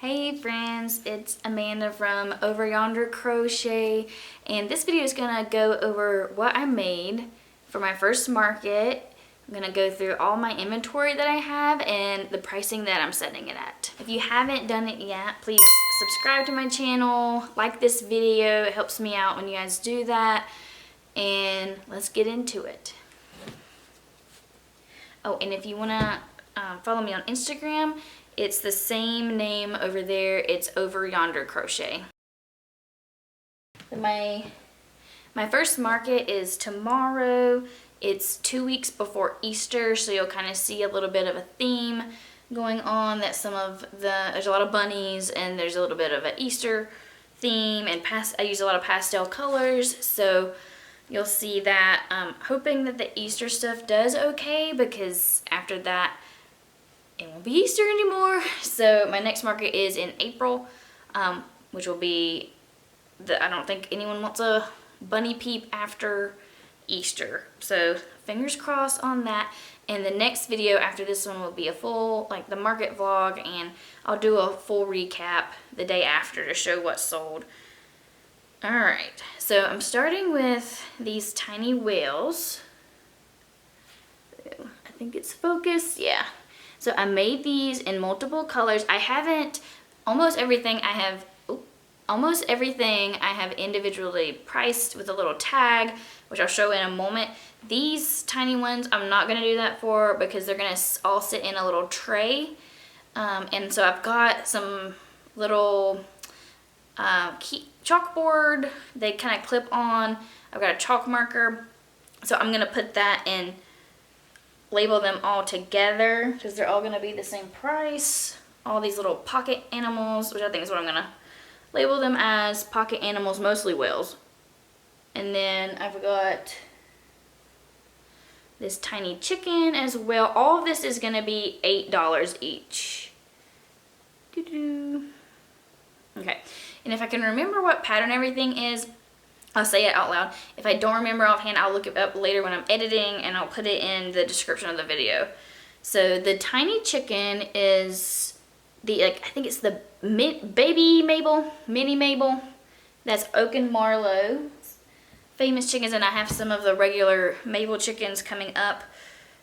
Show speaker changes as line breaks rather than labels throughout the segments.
Hey friends, it's Amanda from Over Yonder Crochet, and this video is gonna go over what I made for my first market. I'm gonna go through all my inventory that I have and the pricing that I'm setting it at. If you haven't done it yet, please subscribe to my channel, like this video, it helps me out when you guys do that, and let's get into it. Oh, and if you wanna follow me on Instagram, it's the same name over there. It's Over Yonder Crochet. My first market is tomorrow. It's 2 weeks before Easter, so you'll kind of see a little bit of a theme going on. That there's a lot of bunnies and there's a little bit of an Easter theme, and I use a lot of pastel colors, so you'll see that. Hoping that the Easter stuff does okay, because after that it won't be Easter anymore. So my next market is in April, which will be I don't think anyone wants a bunny peep after Easter. So fingers crossed on that. And the next video after this one will be a full, like the market vlog, and I'll do a full recap the day after to show what sold. Alright, so I'm starting with these tiny whales. I think it's focused, yeah. So I made these in multiple colors. Almost everything I have individually priced with a little tag, which I'll show in a moment. These tiny ones, I'm not gonna do that for, because they're gonna all sit in a little tray. And so I've got some little chalkboard, they kind of clip on. I've got a chalk marker. So I'm gonna put that in, label them all together, because they're all gonna be the same price. All these little pocket animals, which I think is what I'm gonna label them as, pocket animals, mostly whales. And then I've got this tiny chicken as well. All of this is gonna be $8 each. Okay, and if I can remember what pattern everything is, I'll say it out loud. If I don't remember offhand, I'll look it up later when I'm editing, and I'll put it in the description of the video. So the tiny chicken is I think it's the baby Mabel, mini Mabel. That's Oak and Marlow, famous chickens, and I have some of the regular Mabel chickens coming up,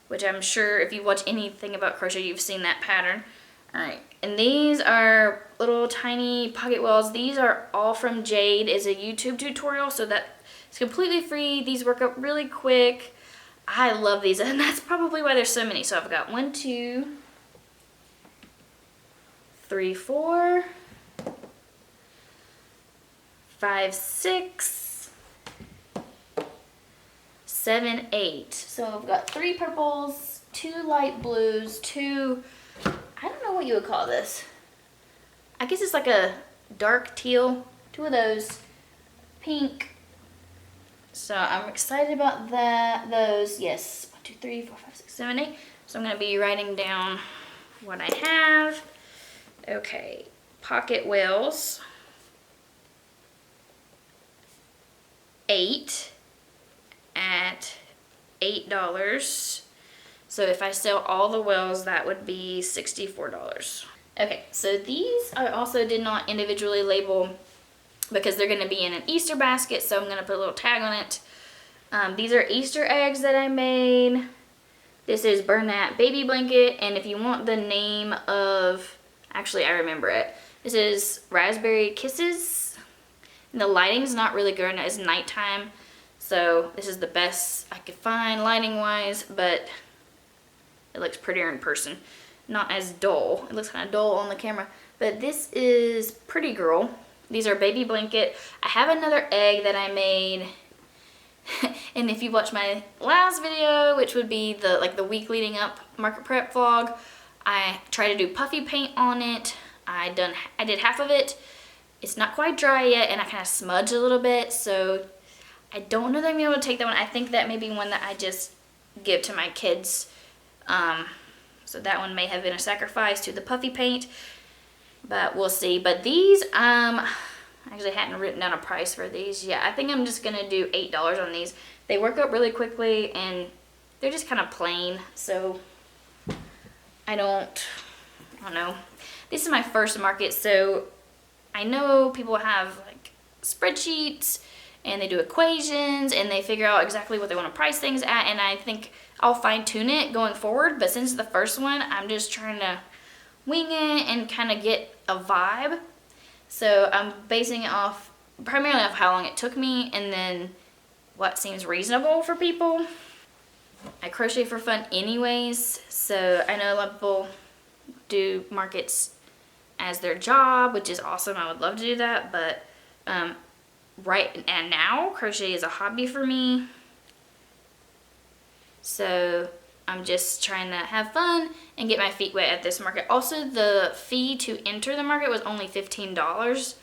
which I'm sure if you watch anything about crochet, you've seen that pattern. Alright, and these are little tiny pocket whales. These are All From Jade, is a YouTube tutorial, so that it's completely free. These work up really quick. I love these, and that's probably why there's so many. So I've got 1, 2, 3, 4, 5, 6, 7, 8. So I've got 3 purples, 2 light blues, 2, I don't know what you would call this. I guess it's like a dark teal, 2 of those, pink. So I'm excited about those. Yes, 1, 2, 3, 4, 5, 6, 7, 8. So I'm gonna be writing down what I have. Okay, pocket whales, 8 at $8. So if I sell all the whales, that would be $64. Okay, so these I also did not individually label, because they're gonna be in an Easter basket, so I'm gonna put a little tag on it. These are Easter eggs that I made. This is Bernat Baby Blanket, and if you want the name of, actually I remember it. This is Raspberry Kisses. And the lighting's not really good, it's nighttime, so this is the best I could find lighting wise, but it looks prettier in person. Not as dull. It looks kind of dull on the camera. But this is Pretty Girl. These are Baby Blanket. I have another egg that I made. And if you watch my last video, which would be the week leading up market prep vlog, I tried to do puffy paint on it. I did half of it. It's not quite dry yet, and I kind of smudged a little bit, so I don't know that I'm gonna be able to take that one. I think that may be one that I just give to my kids. So that one may have been a sacrifice to the puffy paint, but we'll see. But these, I actually hadn't written down a price for these. Yeah, I think I'm just gonna do $8 on these. They work up really quickly, and they're just kind of plain, so I don't know. this is my first market, so I know people have like spreadsheets and they do equations and they figure out exactly what they want to price things at, and I think I'll fine tune it going forward, but since it's the first one, I'm just trying to wing it and kind of get a vibe. So I'm basing it off primarily off how long it took me and then what seems reasonable for people. I crochet for fun anyways, so I know a lot of people do markets as their job, which is awesome. I would love to do that, but right and now crochet is a hobby for me, so I'm just trying to have fun and get my feet wet at this market. Also, the fee to enter the market was only $15,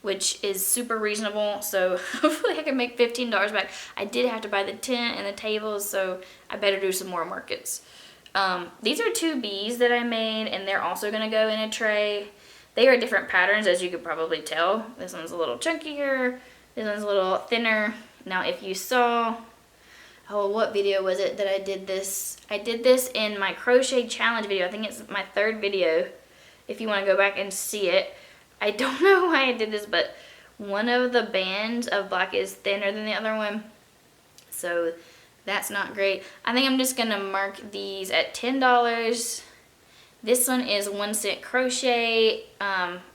which is super reasonable, so hopefully I can make $15 back. I did have to buy the tent and the tables, so I better do some more markets. These are 2 bees that I made, and they're also going to go in a tray. They are different patterns, as you could probably tell. This one's a little chunkier, this one's a little thinner. Now, if you saw, oh, what video was it that I did this? I did this in my crochet challenge video. I think it's my 3rd video, if you want to go back and see it. I don't know why I did this, but one of the bands of black is thinner than the other one, so that's not great. I think I'm just gonna mark these at $10. This one is One Cent Crochet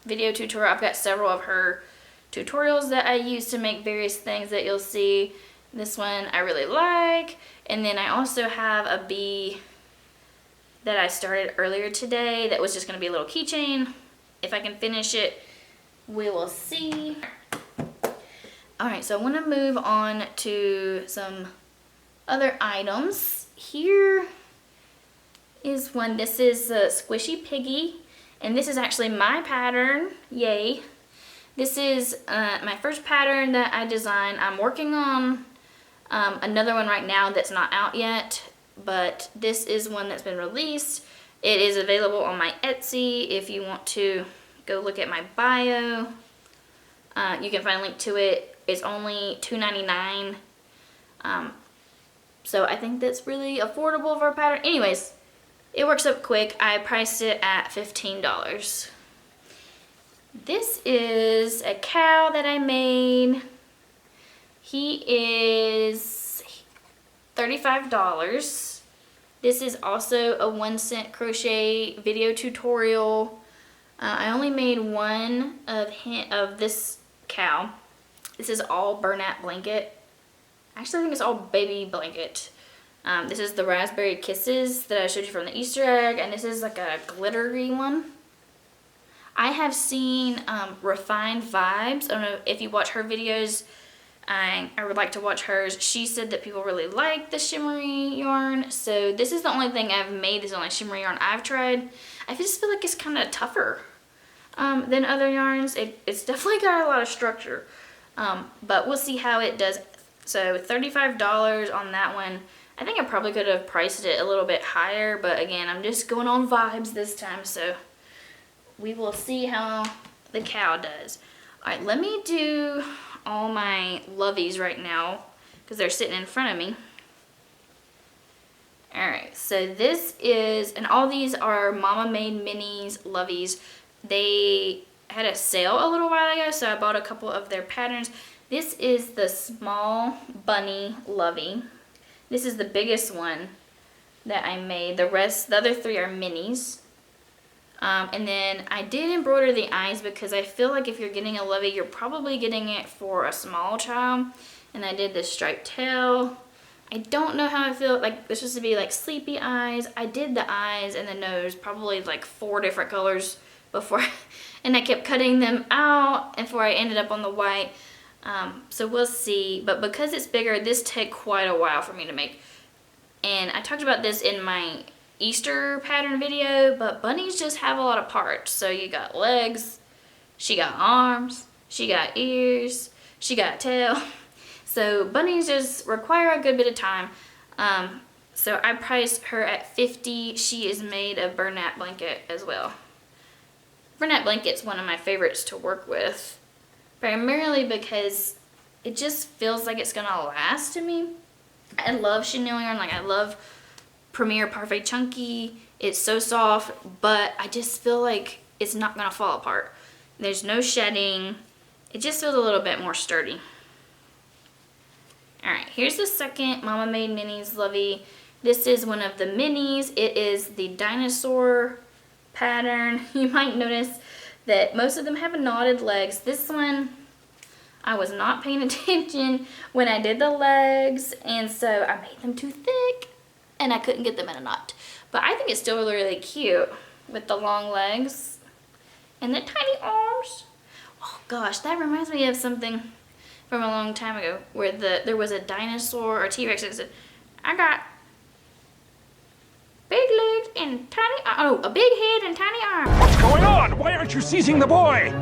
video tutorial. I've got several of her tutorials that I use to make various things that you'll see. This one I really like, and then I also have a bee that I started earlier today that was just gonna be a little keychain. If I can finish it, we will see. Alright, so I want to move on to some other items. Here is one. This is a Squishy Piggy, and this is actually my pattern. Yay. This is my first pattern that I designed. I'm working on another one right now that's not out yet, but this is one that's been released. It is available on my Etsy if you want to go look at my bio. You can find a link to it. It's only $2.99. So I think that's really affordable for a pattern. Anyways, it works up quick. I priced it at $15. This is a cow that I made. He is $35. This is also a 1 cent crochet video tutorial. I only made one of this cow. This is all burlap blanket. Actually, I think it's all baby blanket. This is the Raspberry Kisses that I showed you from the Easter egg, and this is like a glittery one. I have seen Refined Vibes. I don't know if you watch her videos. I would like to watch hers. She said that people really like the shimmery yarn, so this is the only thing I've made. This is the only shimmery yarn I've tried. I just feel like it's kind of tougher than other yarns. It's definitely got a lot of structure, but we'll see how it does. So $35 on that one. I think I probably could have priced it a little bit higher, but again, I'm just going on vibes this time, so we will see how the cow does. All right, let me do all my Loveys right now because they're sitting in front of me. All right, so this is, and all these are Mama Made Minis Loveys. They had a sale a little while ago, so I bought a couple of their patterns. This is the small bunny Lovey. This is the biggest one that I made. The other 3 are minis. And then I did embroider the eyes because I feel like if you're getting a Lovey, you're probably getting it for a small child. And I did the striped tail. I don't know how I feel. Like, this was to be like sleepy eyes. I did the eyes and the nose, probably like 4 different colors before. And I kept cutting them out before I ended up on the white. So we'll see. But because it's bigger, this took quite a while for me to make. And I talked about this in my Easter pattern video, but bunnies just have a lot of parts. So you got legs, she got arms, she got ears, she got tail. So bunnies just require a good bit of time. So I priced her at $50. She is made of burlap blanket as well. Burlap blanket's one of my favorites to work with, primarily because it just feels like it's gonna last to me. I love chenille yarn, like I love Premier Parfait Chunky. It's so soft, but I just feel like it's not gonna fall apart. There's no shedding. It just feels a little bit more sturdy. All right, here's the second Mama Made Minis Lovey. This is one of the minis. It is the dinosaur pattern. You might notice that most of them have knotted legs. This one, I was not paying attention when I did the legs, and so I made them too thick and I couldn't get them in a knot. But I think it's still really, really cute with the long legs and the tiny arms. Oh gosh, that reminds me of something from a long time ago where there was a dinosaur or T-Rex that said, I got big legs and a big head and tiny arms.
What's going on? Why aren't you seizing the boy?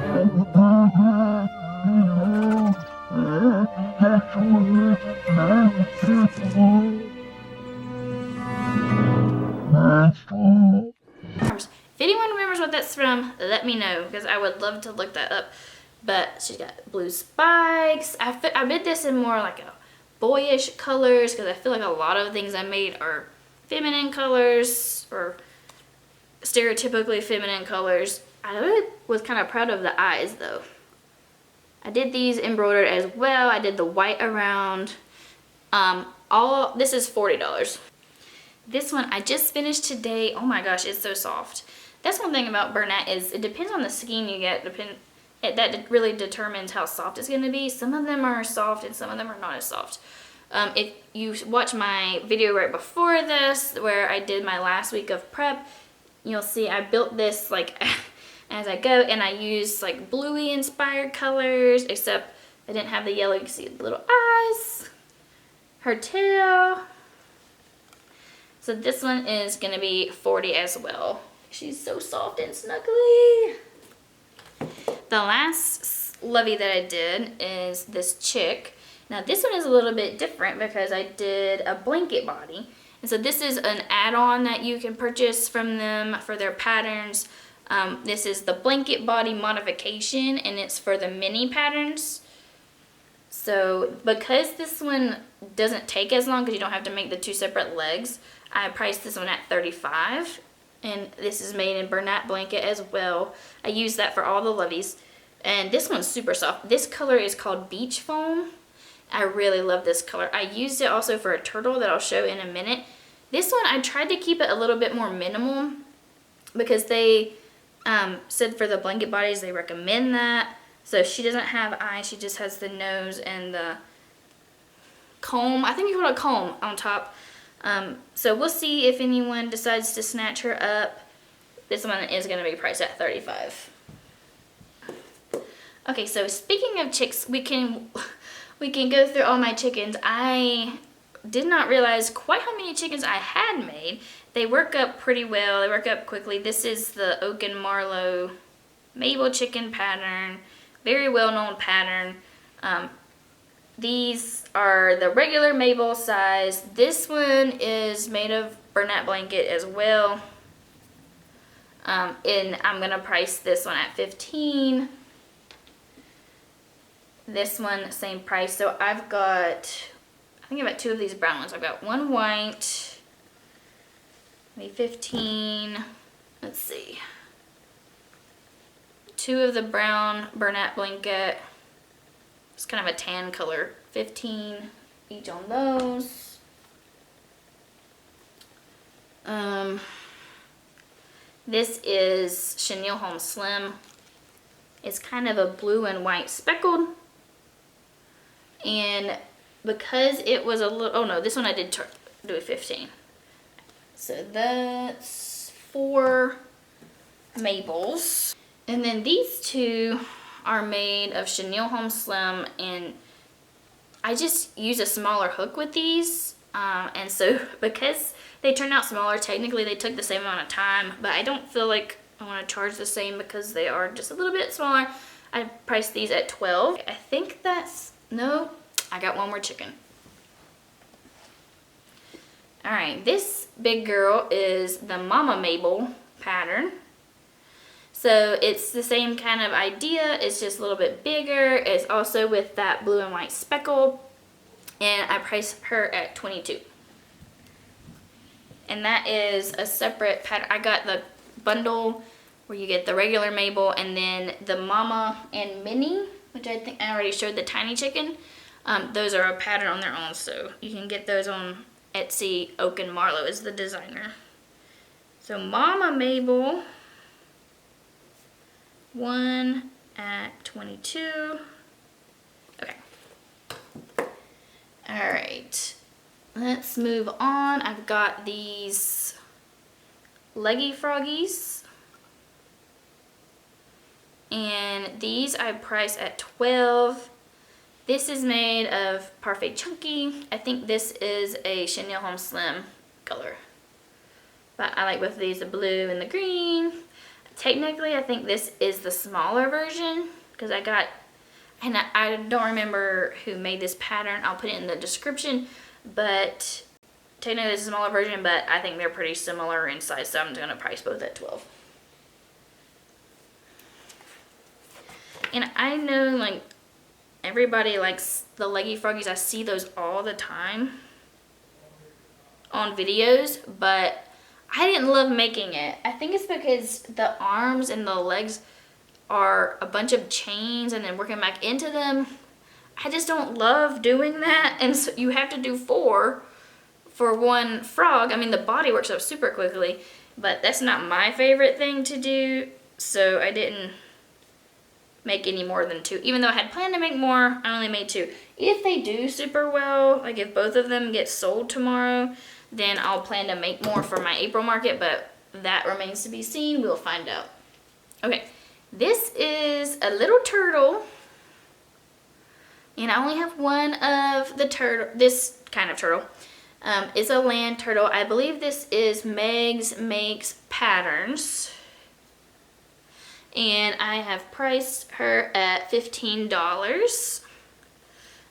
If anyone remembers what that's from, let me know, because I would love to look that up. But she's got blue spikes. I made this in more like a boyish colors, because I feel like a lot of the things I made are feminine colors or stereotypically feminine colors. I really was kind of proud of the eyes though. I did these embroidered as well. I did the white around. This is $40. This one I just finished today. Oh my gosh, it's so soft. That's one thing about Bernat is it depends on the skein you get. That really determines how soft it's going to be. Some of them are soft and some of them are not as soft. If you watch my video right before this, where I did my last week of prep, you'll see I built this like as I go, and I used like bluey inspired colors, except I didn't have the yellow. You can see the little eyes, her tail. So this one is going to be $40 as well. She's so soft and snuggly. The last Lovey that I did is this chick. Now this one is a little bit different because I did a blanket body. And so this is an add-on that you can purchase from them for their patterns. This is the blanket body modification, and it's for the mini patterns. So because this one doesn't take as long because you don't have to make the two separate legs, I priced this one at $35. And this is made in Bernat blanket as well. I use that for all the Loveys. And this one's super soft. This color is called Beach Foam. I really love this color. I used it also for a turtle that I'll show in a minute. This one, I tried to keep it a little bit more minimal because they said for the blanket bodies, they recommend that. So she doesn't have eyes, she just has the nose and the comb. I think you call it a comb on top. So we'll see if anyone decides to snatch her up. This one is going to be priced at $35. Okay, so speaking of chicks, we can go through all my chickens. I did not realize quite how many chickens I had made. They work up pretty well. They work up quickly. This is the Oak and Marlow Mabel chicken pattern. Very well-known pattern. These are the regular Mabel size. This one is made of Bernat blanket as well. And I'm going to price this one at $15. This one, same price. So I've got, I think I've got two of these brown ones. I've got one white, maybe 15. Let's see. Two of the brown Bernat blanket. It's kind of a tan color. 15 each on those. This is Chenille Home Slim. It's kind of a blue and white speckled. And because it was a little, oh no, this one I did do a 15. So that's 4 Mabels. And then these two are made of Chenille Home Slim, and I just use a smaller hook with these. And so because they turned out smaller, technically they took the same amount of time, but I don't feel like I want to charge the same because they are just a little bit smaller. I priced these at $12. I think that's, no, I got one more chicken. All right, this big girl is the Mama Mabel pattern. So it's the same kind of idea, it's just a little bit bigger. It's also with that blue and white speckle, and I priced her at $22. And that is a separate pattern. I got the bundle where you get the regular Mabel and then the Mama and Minnie, which I think I already showed, the tiny chicken. Those are a pattern on their own, so you can get those on Etsy. Oak and Marlow is the designer. So Mama Mabel, one at 22. Okay. All right. Let's move on. I've got these leggy Froggys. And these I price at 12. This is made of Parfait Chunky. I think this is a Chanel Home Slim color. But I like both of these, the blue and the green. Technically, I think this is the smaller version because I got, and I don't remember who made this pattern. I'll put it in the description. But technically this is a smaller version, but I think they're pretty similar in size, so I'm just going to price both at 12. And I know, like, everybody likes the leggy Froggys. I see those all the time on videos, but I didn't love making it. I think it's because the arms and the legs are a bunch of chains and then working back into them. I just don't love doing that, and so you have to do 4 for one frog. I mean, the body works up super quickly, but that's not my favorite thing to do, so I didn't make any more than 2. Even though I had planned to make more, I only made 2. If they do super well, like if both of them get sold tomorrow, then I'll plan to make more for my April market, but that remains to be seen. We'll find out. Okay, this is a little turtle. And I only have one of the turtle, this kind of turtle. It's a land turtle. I believe this is Megs Makes Patterns. And I have priced her at $15.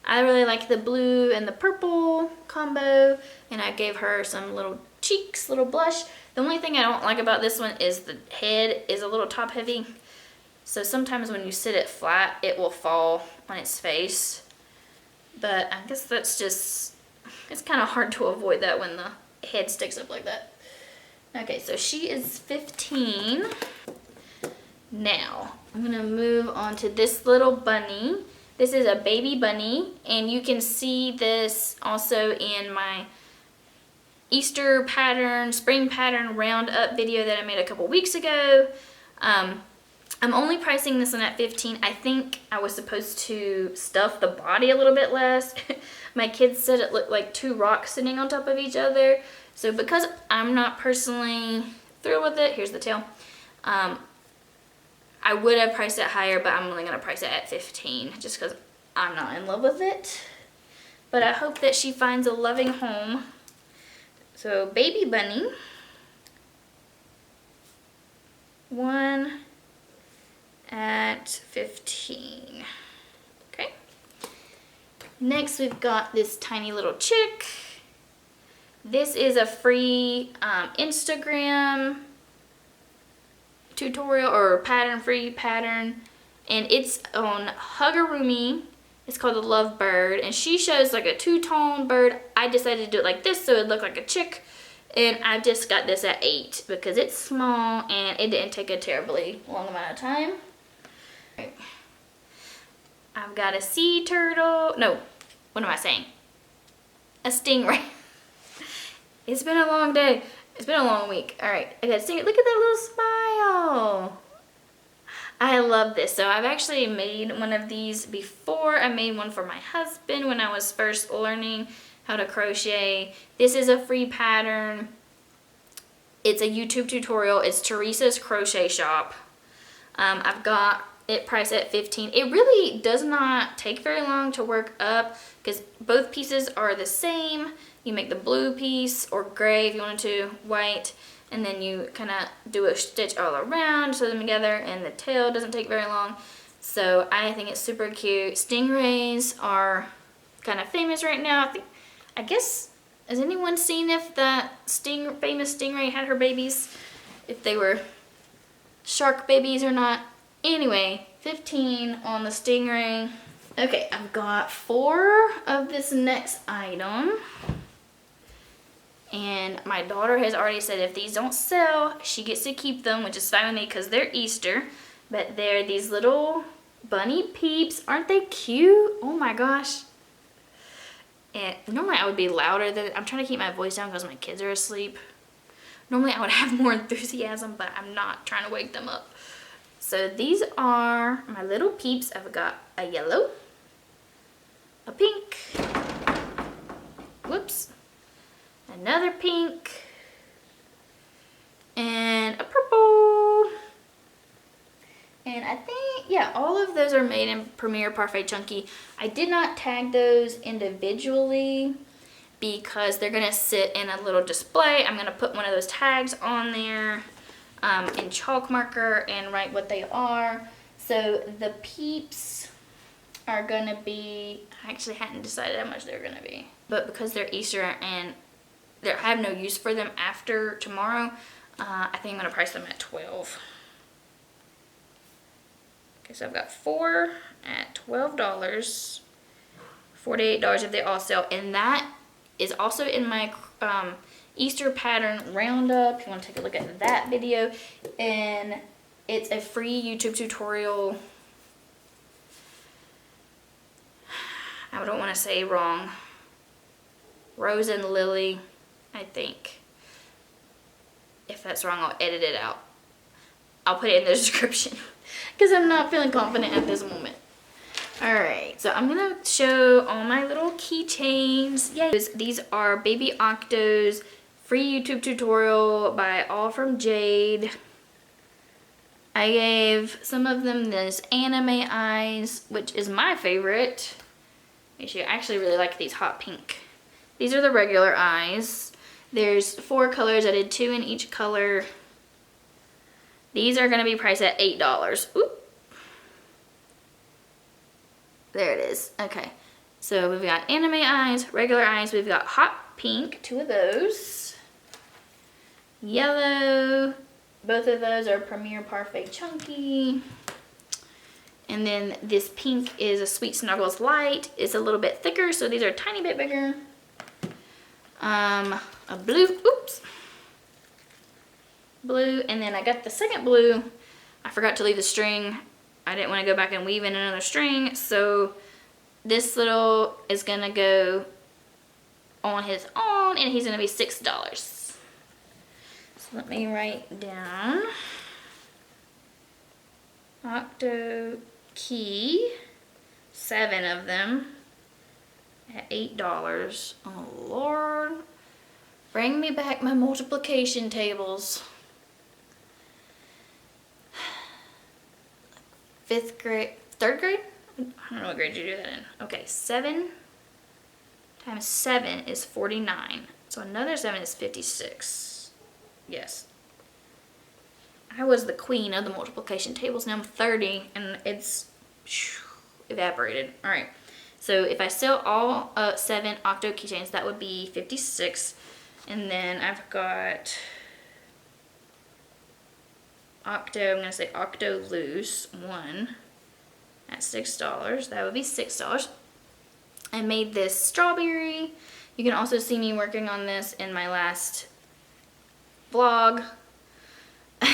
I really like the blue and the purple combo. And I gave her some little cheeks, little blush. The only thing I don't like about this one is the head is a little top heavy. So sometimes when you sit it flat, it will fall on its face. But I guess that's just, it's kind of hard to avoid that when the head sticks up like that. Okay, so she is 15. Now, I'm going to move on to this little bunny. This is a baby bunny, and you can see this also in my Easter pattern, spring pattern roundup video that I made a couple weeks ago. I'm only pricing this one at $15. I think I was supposed to stuff the body a little bit less. My kids said it looked like 2 rocks sitting on top of each other. So because I'm not personally thrilled with it, here's the tail. I would have priced it higher, but I'm only going to price it at $15 just because I'm not in love with it. But I hope that she finds a loving home. So baby bunny. 1 at 15. Okay. Next we've got this tiny little chick. This is a free Instagram tutorial or pattern, free pattern, and it's on hugurumi. It's called the Love Bird, and she shows like a 2-tone bird. I decided to do it like this so it looked like a chick, and I just got this at 8 because it's small and it didn't take a terribly long amount of time. I've got a sea turtle. No, what am I saying? A stingray. It's been a long day. It's been a long week. All right, I got a stingray. Look at that little smile. I love this. So I've actually made one of these before. I made one for my husband when I was first learning how to crochet. This is a free pattern. It's a YouTube tutorial. It's Theresa's Crochet Shop. I've got it priced at $15. It really does not take very long to work up because both pieces are the same. You make the blue piece or gray if you wanted to, white, and then you kind of do a stitch all around, sew them together, and the tail doesn't take very long. So I think it's super cute. Stingrays are kind of famous right now. I guess, has anyone seen if that famous stingray had her babies? If they were shark babies or not? Anyway, 15 on the stingray. Okay, I've got 4 of this next item. And my daughter has already said if these don't sell, she gets to keep them, which is fine with me because they're Easter. But they're these little bunny peeps. Aren't they cute? Oh my gosh. And normally I would be louder than, I'm trying to keep my voice down because my kids are asleep. Normally I would have more enthusiasm, but I'm not trying to wake them up. So these are my little peeps. I've got a yellow, a pink, whoops, another pink, and a purple. And I think, yeah, all of those are made in Premier Parfait Chunky. I did not tag those individually because they're gonna sit in a little display. I'm gonna put one of those tags on there in chalk marker and write what they are. So the Peeps are gonna be, I actually hadn't decided how much they were gonna be, but because they're Easter and I have no use for them after tomorrow, I think I'm gonna price them at $12. Okay, so I've got 4 at $12, $48 if they all sell, and that is also in my Easter pattern roundup. If you want to take a look at that video, and it's a free YouTube tutorial. I don't want to say wrong. Rose and Lily, I think. If that's wrong, I'll edit it out. I'll put it in the description because I'm not feeling confident at this moment. Alright, so I'm going to show all my little keychains. Yay! These are Baby Octos, free YouTube tutorial by All From Jade. I gave some of them this anime eyes, which is my favorite. I actually really like these hot pink. These are the regular eyes. There's 4 colors. I did 2 in each color. These are going to be priced at $8. Oop. There it is. Okay. So we've got anime eyes, regular eyes. We've got hot pink, 2 of those. Yellow. Both of those are Premier Parfait Chunky. And then this pink is a Sweet Snuggles Light. It's a little bit thicker, so these are a tiny bit bigger. A blue, oops. Blue, and then I got the second blue. I forgot to leave the string. I didn't want to go back and weave in another string, so this little is gonna go on his own, and he's gonna be $6. So let me write down Octo Key, 7 of them at $8. Oh Lord, bring me back my multiplication tables. 5th grade, 3rd grade? I don't know what grade you do that in. Okay, 7 times 7 is 49. So another 7 is 56. Yes. I was the queen of the multiplication tables. Now I'm 30 and it's evaporated. All right. So if I sell all 7 octo keychains, that would be 56. And then I've got octo, I'm going to say octo loose, 1 at $6. That would be $6. I made this strawberry. You can also see me working on this in my last vlog. I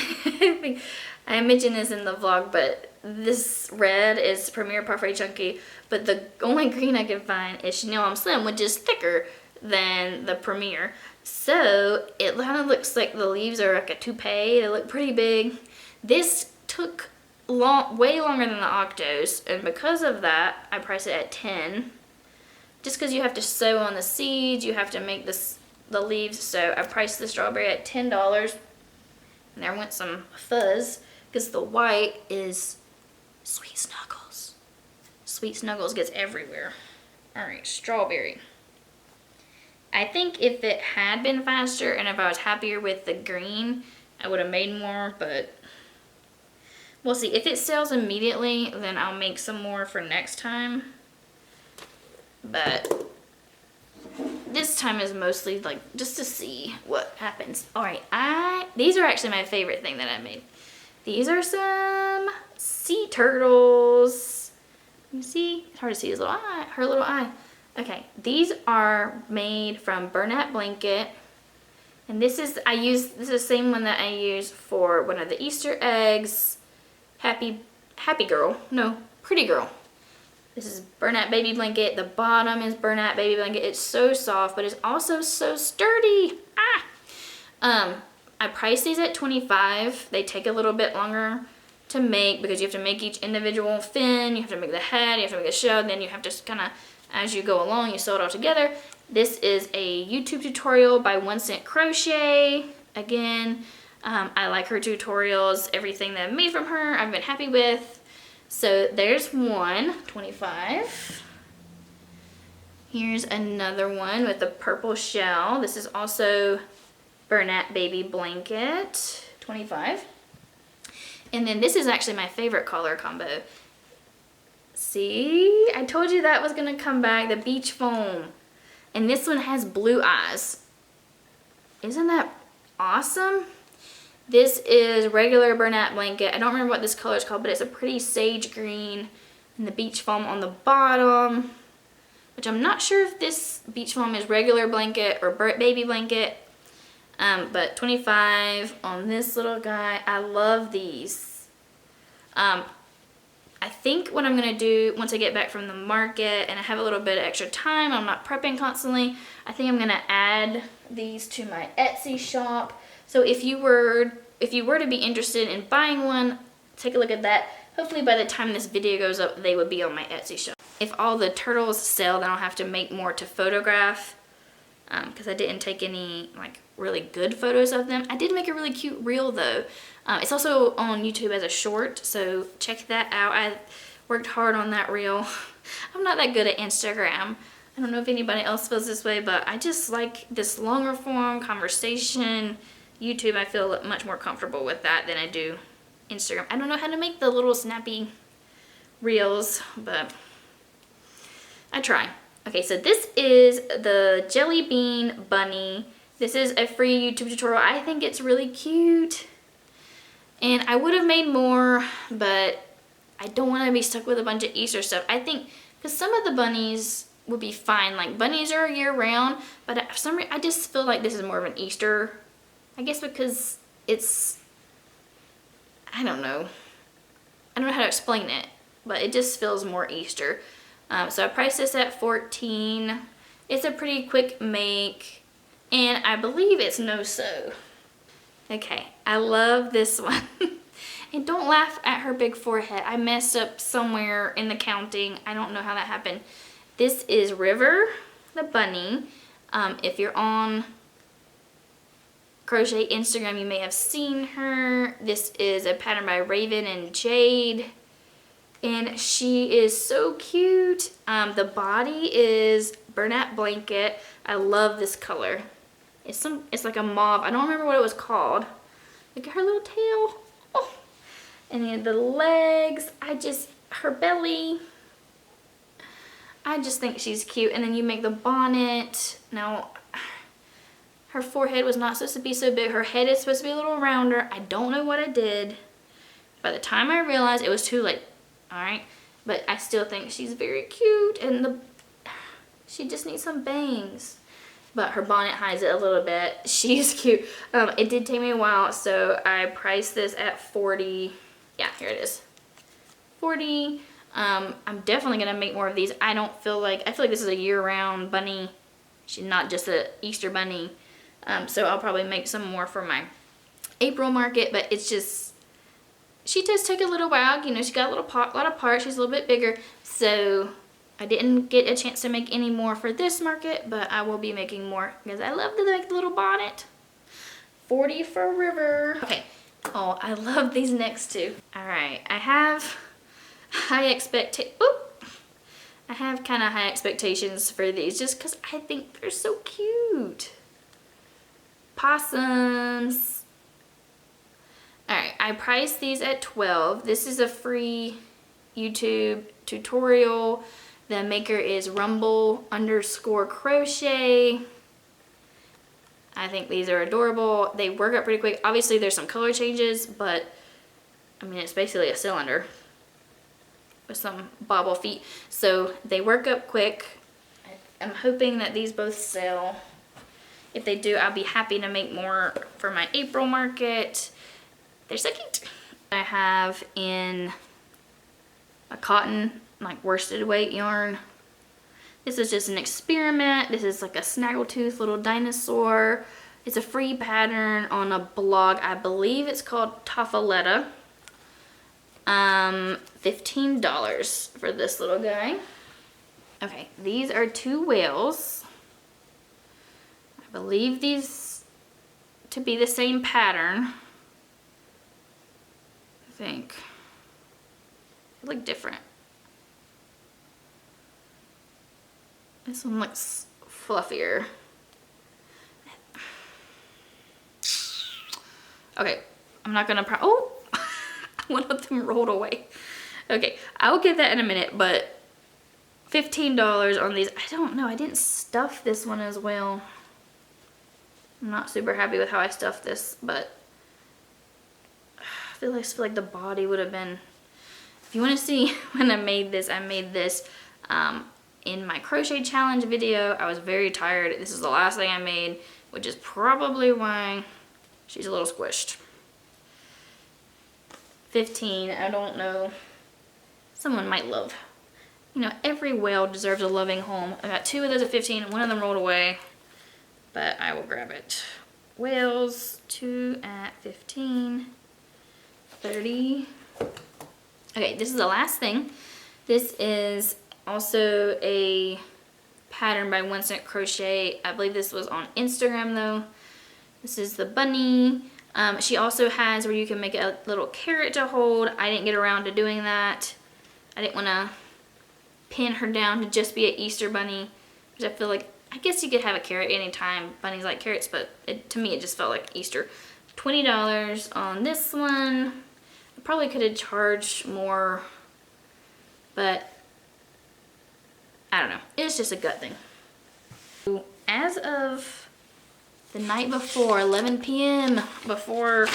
think I mentioned this in the vlog, but this red is Premier Parfait Chunky, but the only green I can find is Chanel I'm Slim, which is thicker than the Premier. So it kind of looks like the leaves are like a toupee. They look pretty big. This took way longer than the octos, and because of that, I priced it at 10. Just because you have to sew on the seeds, you have to make the leaves. So I priced the strawberry at $10. And there went some fuzz because the white is Sweet Snuggles. Sweet Snuggles gets everywhere. All right, strawberry. I think if it had been faster and if I was happier with the green, I would have made more, but we'll see. If it sells immediately, then I'll make some more for next time. But this time is mostly like just to see what happens. All right, these are actually my favorite thing that I made. These are some sea turtles. You see, it's hard to see his little eye, her little eye. Okay, these are made from Bernat Blanket. And this is the same one that I use for one of the Easter eggs. Pretty Girl. This is Burlap Baby Blanket. The bottom is Burlap Baby Blanket. It's so soft, but it's also so sturdy. I priced these at $25. They take a little bit longer to make because you have to make each individual fin. You have to make the head, you have to make the shell, and then you have to kind of, as you go along, you sew it all together. This is a YouTube tutorial by 1 Cent Crochet. Again, I like her tutorials. Everything that I've made from her, I've been happy with. So there's one, $25. Here's another one with the purple shell. This is also Burlap Baby Blanket, $25. And then this is actually my favorite color combo. See, I told you that was gonna come back, the beach foam. And this one has blue eyes. Isn't that awesome? This is regular Burlap Blanket. I don't remember what this color is called, but it's a pretty sage green. And the beach foam on the bottom, which I'm not sure if this beach foam is regular blanket or baby blanket. But $25 on this little guy. I love these. I think what I'm going to do once I get back from the market and I have a little bit of extra time, I'm not prepping constantly, I think I'm going to add these to my Etsy shop. So if you were to be interested in buying one, take a look at that. Hopefully by the time this video goes up, they would be on my Etsy shop. If all the turtles sell, then I'll have to make more to photograph because I didn't take any like really good photos of them. I did make a really cute reel though. It's also on YouTube as a short, so check that out. I worked hard on that reel. I'm not that good at Instagram. I don't know if anybody else feels this way, but I just like this longer form conversation. YouTube, I feel much more comfortable with that than I do Instagram. I don't know how to make the little snappy reels, but I try. Okay, so this is the Jelly Bean Bunny. This is a free YouTube tutorial. I think it's really cute. And I would have made more, but I don't want to be stuck with a bunch of Easter stuff. I think, because some of the bunnies would be fine. Like, bunnies are year round, but for some reason, I just feel like this is more of an Easter. I guess because it's, I don't know how to explain it, but it just feels more Easter. So I priced this at $14. It's a pretty quick make, and I believe it's no sew. Okay, I love this one. And don't laugh at her big forehead. I messed up somewhere in the counting. I don't know how that happened. This is River the bunny. If you're on Crochet Instagram, you may have seen her. This is a pattern by Raven and Jade. And she is so cute. The body is Burlap Blanket. I love this color. It's like a mauve. I don't remember what it was called. Look at her little tail. Oh. And then the legs. Her belly. I just think she's cute. And then you make the bonnet. Now, her forehead was not supposed to be so big. Her head is supposed to be a little rounder. I don't know what I did. By the time I realized, it was too late. Alright? But I still think she's very cute. And she just needs some bangs. But her bonnet hides it a little bit. She's cute. It did take me a while, so I priced this at $40. Yeah, here it is. $40. I'm definitely gonna make more of these. I feel like this is a year-round bunny. She's not just a Easter bunny. So I'll probably make some more for my April market, but it's just, she does take a little while. You know, she got a lot of parts. She's a little bit bigger, so I didn't get a chance to make any more for this market, but I will be making more because I love to make the little bonnet. $40 for River. Okay. Oh, I love these next two. All right, I have kind of high expectations for these just because I think they're so cute. Possums. All right, I priced these at $12. This is a free YouTube tutorial. The maker is Rumble_crochet. I think these are adorable. They work up pretty quick. Obviously, there's some color changes, but I mean, it's basically a cylinder with some bobble feet. So they work up quick. I'm hoping that these both sell. If they do, I'll be happy to make more for my April market. They're so cute. I have in a cotton, like worsted weight yarn. This is just an experiment. This is like a snaggletooth little dinosaur. It's a free pattern on a blog. I believe it's called Tafaletta. $15 for this little guy. Okay, these are 2 whales. I believe these to be the same pattern. I think. They look different. This one looks fluffier. Okay, I'm not gonna oh! One of them rolled away. Okay, I'll get that in a minute, but $15 on these. I don't know, I didn't stuff this one as well. I'm not super happy with how I stuffed this, but I feel like the body would have been, if you want to see when I made this in my crochet challenge video. I was very tired. This is the last thing I made, which is probably why she's a little squished. 15, I don't know. Someone might love. You know, every whale deserves a loving home. I got 2 of those at 15, and one of them rolled away, but I will grab it. Whales, 2 at 15, 30. Okay, this is the last thing. This is also a pattern by One Cent Crochet. I believe this was on Instagram though. This is the bunny. She also has where you can make a little carrot to hold. I didn't get around to doing that. I didn't want to pin her down to just be an Easter bunny, because I feel like, I guess you could have a carrot anytime. Bunnies like carrots, but to me it just felt like Easter. $20 on this one. I probably could have charged more, but I don't know. It's just a gut thing. As of the night before, 11 p.m. before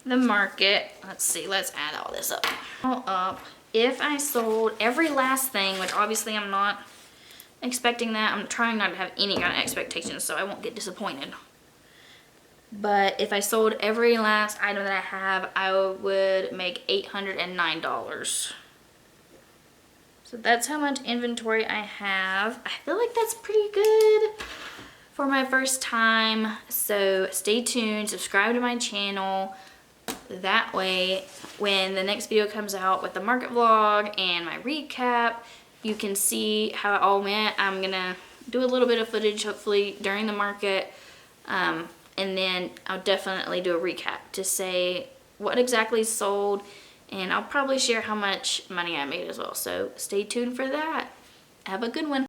the market, let's see, let's add all this up. If I sold every last thing, which obviously I'm not expecting that. I'm trying not to have any kind of expectations so I won't get disappointed. But if I sold every last item that I have, I would make $809. So that's how much inventory I have. I feel like that's pretty good for my first time. So stay tuned, subscribe to my channel. That way, when the next video comes out with the market vlog and my recap, you can see how it all went. I'm gonna do a little bit of footage, hopefully, during the market. And then I'll definitely do a recap to say what exactly sold, and I'll probably share how much money I made as well. So stay tuned for that. Have a good one.